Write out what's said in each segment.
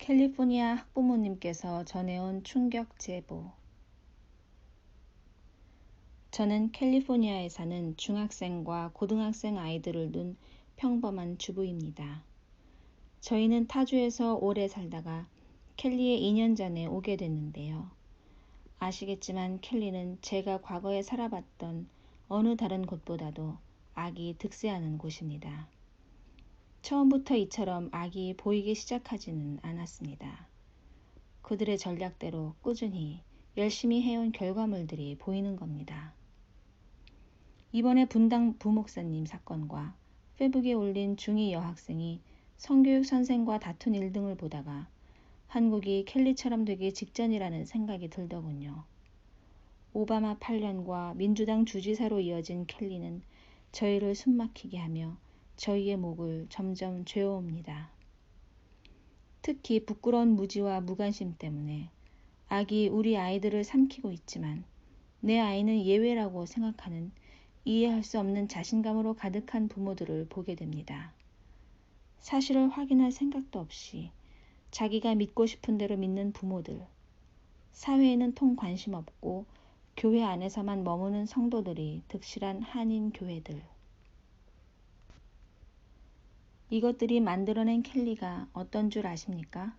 캘리포니아 학부모님께서 전해온 충격 제보. 저는 캘리포니아에 사는 중학생과 고등학생 아이들을 둔 평범한 주부입니다. 저희는 타주에서 오래 살다가 캘리에 2년 전에 오게 됐는데요. 아시겠지만 캘리는 제가 과거에 살아봤던 어느 다른 곳보다도 악이 득세하는 곳입니다. 처음부터 이처럼 악이 보이기 시작하지는 않았습니다. 그들의 전략대로 꾸준히 열심히 해온 결과물들이 보이는 겁니다. 이번에 분당 부목사님 사건과 페북에 올린 중2 여학생이 성교육 선생과 다툰 일 등을 보다가 한국이 캘리처럼 되기 직전이라는 생각이 들더군요. 오바마 8년과 민주당 주지사로 이어진 캘리는 저희를 숨막히게 하며 저희의 목을 점점 죄어옵니다. 특히 부끄러운 무지와 무관심 때문에 악이 우리 아이들을 삼키고 있지만 내 아이는 예외라고 생각하는 이해할 수 없는 자신감으로 가득한 부모들을 보게 됩니다. 사실을 확인할 생각도 없이 자기가 믿고 싶은 대로 믿는 부모들, 사회에는 통 관심 없고 교회 안에서만 머무는 성도들이 득실한 한인 교회들. 이것들이 만들어낸 캘리가 어떤 줄 아십니까?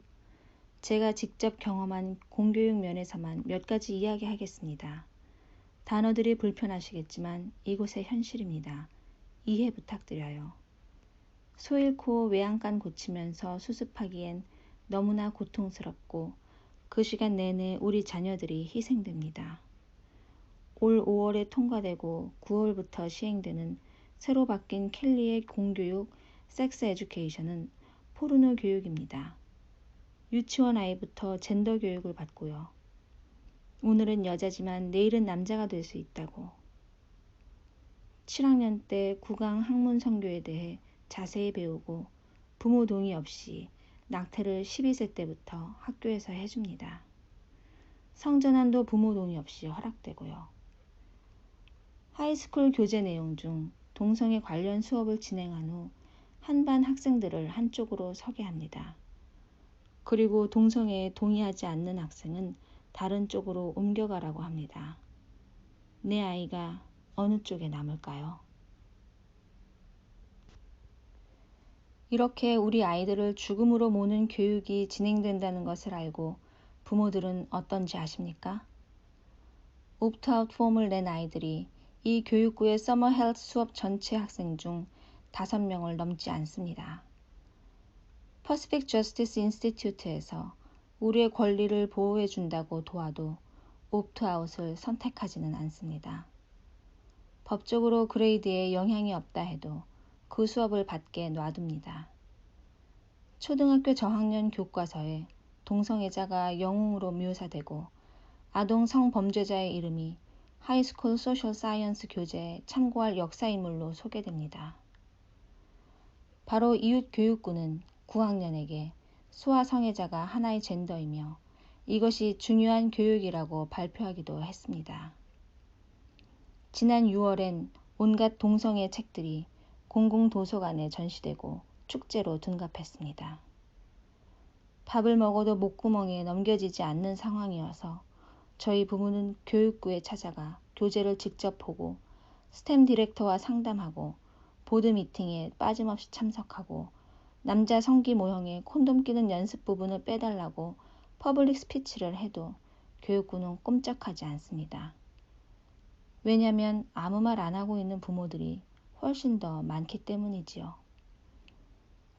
제가 직접 경험한 공교육 면에서만 몇 가지 이야기하겠습니다. 단어들이 불편하시겠지만 이곳의 현실입니다. 이해 부탁드려요. 소 잃고 외양간 고치면서 수습하기엔 너무나 고통스럽고 그 시간 내내 우리 자녀들이 희생됩니다. 올 5월에 통과되고 9월부터 시행되는 새로 바뀐 캘리의 공교육 섹스 에듀케이션은 포르노 교육입니다. 유치원 아이부터 젠더 교육을 받고요. 오늘은 여자지만 내일은 남자가 될 수 있다고. 7학년 때 구강 학문 선교에 대해 자세히 배우고 부모 동의 없이 낙태를 12세 때부터 학교에서 해줍니다. 성전환도 부모 동의 없이 허락되고요. 하이스쿨 교재 내용 중 동성애 관련 수업을 진행한 후 한 반 학생들을 한쪽으로 서게 합니다. 그리고 동성애에 동의하지 않는 학생은 다른 쪽으로 옮겨가라고 합니다. 내 아이가 어느 쪽에 남을까요? 이렇게 우리 아이들을 죽음으로 모는 교육이 진행된다는 것을 알고 부모들은 어떤지 아십니까? 옵트아웃 폼을 낸 아이들이 이 교육부의 서머 헬스 수업 전체 학생 중 5명을 넘지 않습니다. 퍼시픽 저스티스 인스티튜트에서 우리의 권리를 보호해준다고 도와도 옵트아웃을 선택하지는 않습니다. 법적으로 그레이드에 영향이 없다 해도 그 수업을 받게 놔둡니다. 초등학교 저학년 교과서에 동성애자가 영웅으로 묘사되고 아동 성범죄자의 이름이 하이스쿨 소셜 사이언스 교재에 참고할 역사인물로 소개됩니다. 바로 이웃교육부는 9학년에게 소아성애자가 하나의 젠더이며 이것이 중요한 교육이라고 발표하기도 했습니다. 지난 6월엔 온갖 동성애 책들이 공공도서관에 전시되고 축제로 둔갑했습니다. 밥을 먹어도 목구멍에 넘겨지지 않는 상황이어서 저희 부부는 교육부에 찾아가 교재를 직접 보고 스템 디렉터와 상담하고 보드 미팅에 빠짐없이 참석하고 남자 성기 모형에 콘돔 끼는 연습 부분을 빼달라고 퍼블릭 스피치를 해도 교육부는 꼼짝하지 않습니다. 왜냐하면 아무 말 안 하고 있는 부모들이 훨씬 더 많기 때문이지요.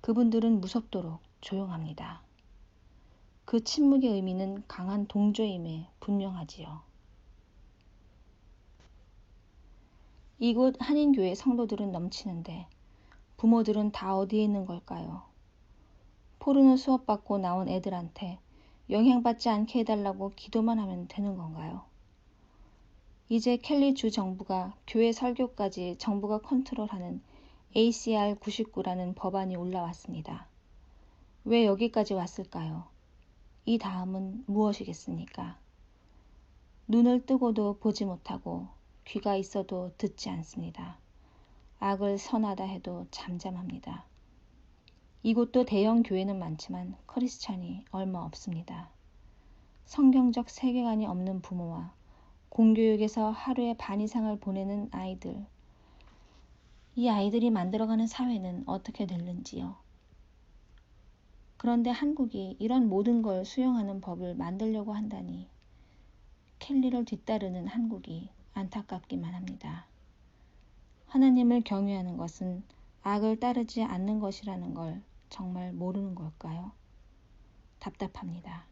그분들은 무섭도록 조용합니다. 그 침묵의 의미는 강한 동조임에 분명하지요. 이곳 한인교회 성도들은 넘치는데 부모들은 다 어디에 있는 걸까요? 포르노 수업 받고 나온 애들한테 영향받지 않게 해달라고 기도만 하면 되는 건가요? 이제 캘리 주 정부가 교회 설교까지 정부가 컨트롤하는 ACR 99라는 법안이 올라왔습니다. 왜 여기까지 왔을까요? 이 다음은 무엇이겠습니까? 눈을 뜨고도 보지 못하고 귀가 있어도 듣지 않습니다. 악을 선하다 해도 잠잠합니다. 이곳도 대형 교회는 많지만 크리스찬이 얼마 없습니다. 성경적 세계관이 없는 부모와 공교육에서 하루에 반 이상을 보내는 아이들. 이 아이들이 만들어가는 사회는 어떻게 될는지요. 그런데 한국이 이런 모든 걸 수용하는 법을 만들려고 한다니 켈리를 뒤따르는 한국이 안타깝기만 합니다. 하나님을 경외하는 것은 악을 따르지 않는 것이라는 걸 정말 모르는 걸까요? 답답합니다.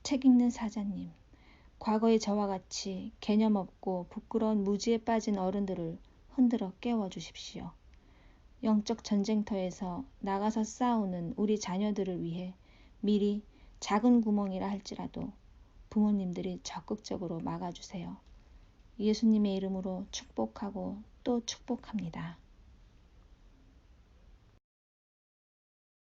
책 읽는 사자님, 과거의 저와 같이 개념 없고 부끄러운 무지에 빠진 어른들을 흔들어 깨워주십시오. 영적 전쟁터에서 나가서 싸우는 우리 자녀들을 위해 미리 작은 구멍이라 할지라도 부모님들이 적극적으로 막아주세요. 예수님의 이름으로 축복하고 또 축복합니다.